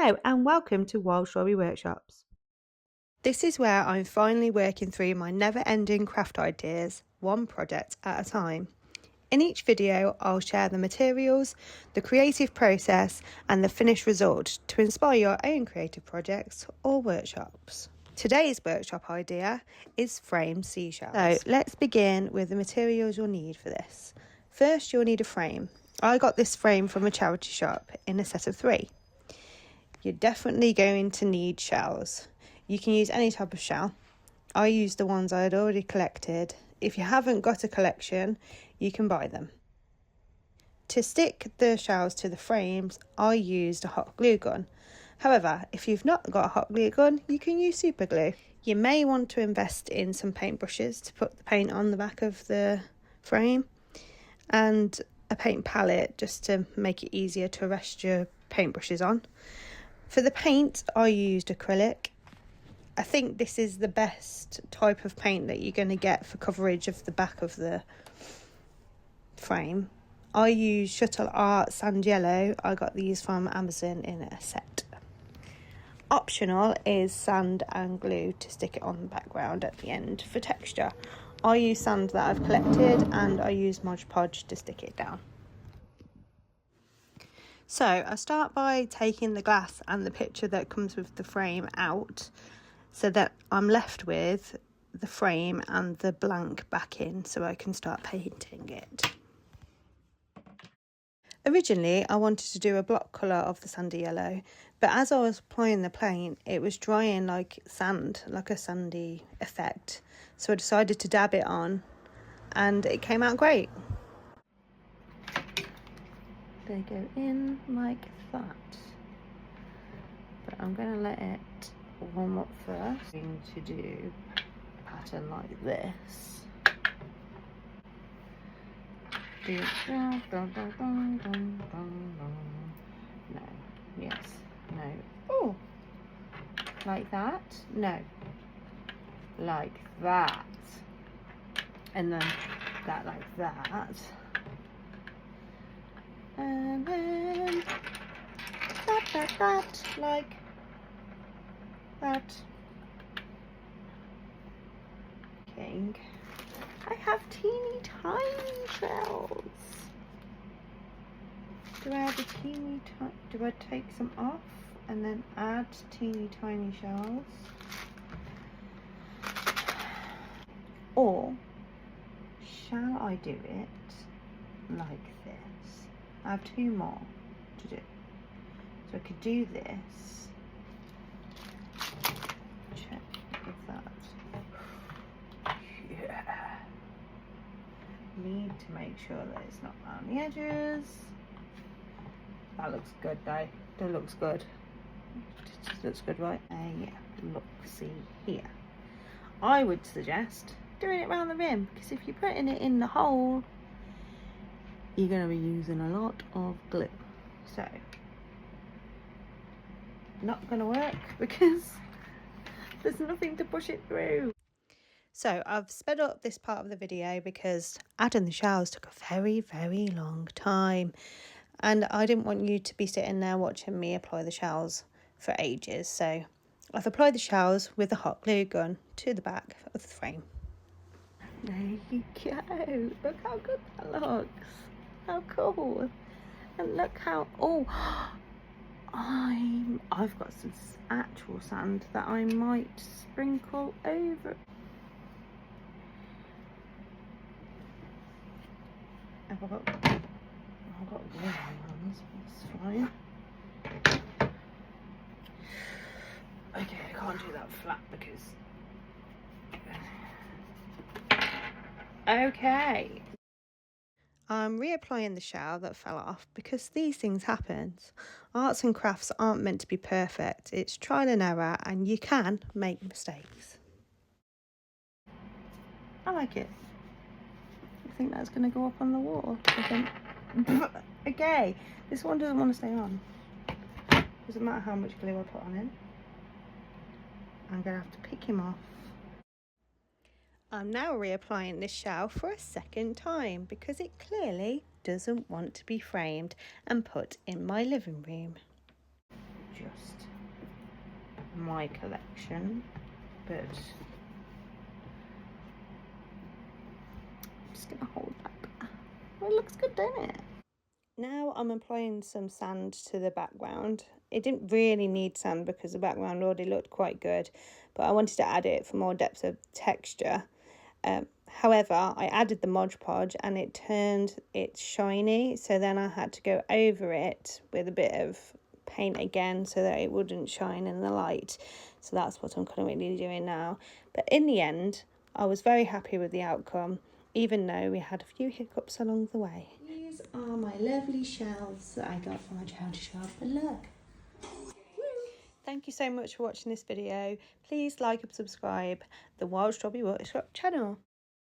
Hello and welcome to Wild Strawberry Workshops. This is where I'm finally working through my never-ending craft ideas, one project at a time. In each video, I'll share the materials, the creative process and the finished result to inspire your own creative projects or workshops. Today's workshop idea is framed seashells. So let's begin with the materials you'll need for this. First, you'll need a frame. I got this frame from a charity shop in a set of 3. You're definitely going to need shells. You can use any type of shell. I used the ones I had already collected. If you haven't got a collection, you can buy them. To stick the shells to the frames, I used a hot glue gun. However, if you've not got a hot glue gun, you can use super glue. You may want to invest in some paintbrushes to put the paint on the back of the frame, and a paint palette just to make it easier to rest your paintbrushes on. For the paint, I used acrylic. I think this is the best type of paint that you're going to get for coverage of the back of the frame. I used Shuttle Art Sand Yellow. I got these from Amazon in a set. Optional is sand and glue to stick it on the background at the end for texture. I use sand that I've collected and I use Mod Podge to stick it down. So I start by taking the glass and the picture that comes with the frame out so that I'm left with the frame and the blank backing so I can start painting it. Originally I wanted to do a block colour of the sandy yellow, but as I was applying the paint it was drying like sand, like a sandy effect, so I decided to dab it on and it came out great. They go in like that, but I'm going to let it warm up first. I'm going to do a pattern like this. No, yes, no. Oh, like that? No, like that, and then that like that. And then that, like that. King. I have teeny tiny shells. Do I have a teeny tiny? Do I take some off and then add teeny tiny shells? Or shall I do it like this? I have 2 more to do. So I could do this. Check if that. Yeah. Need to make sure that it's not around the edges. That looks good though. That looks good. It looks good, right? Yeah. Look, see here. I would suggest doing it around the rim, because if you're putting it in the hole, you're going to be using a lot of glue. So, not going to work because there's nothing to push it through. So I've sped up this part of the video because adding the shells took a very, very long time. And I didn't want you to be sitting there watching me apply the shells for ages. So I've applied the shells with a hot glue gun to the back of the frame. There you go. Look how good that looks. How cool. And look how, oh, I've got some actual sand that I might sprinkle over. I've got glue on hands, that's fine. Okay, I can't do that flat because, okay. I'm reapplying the shell that fell off because these things happen. Arts and crafts aren't meant to be perfect. It's trial and error and you can make mistakes. I like it. I think that's going to go up on the wall. I think. Okay, this one doesn't want to stay on. Doesn't matter how much glue I put on it. I'm going to have to pick him off. I'm now reapplying this shell for a second time because it clearly doesn't want to be framed and put in my living room. just my collection, but I'm just gonna hold that. Well, it looks good, doesn't it? Now I'm applying some sand to the background. It didn't really need sand because the background already looked quite good, but I wanted to add it for more depth of texture. However, I added the Mod Podge and it turned it shiny, so then I had to go over it with a bit of paint again so that it wouldn't shine in the light. So that's what I'm currently doing now. But in the end, I was very happy with the outcome, even though we had a few hiccups along the way. These are my lovely shelves that I got from my charity shop, and look. Thank you so much for watching this video. Please like and subscribe the Wild Strawberry Workshop channel.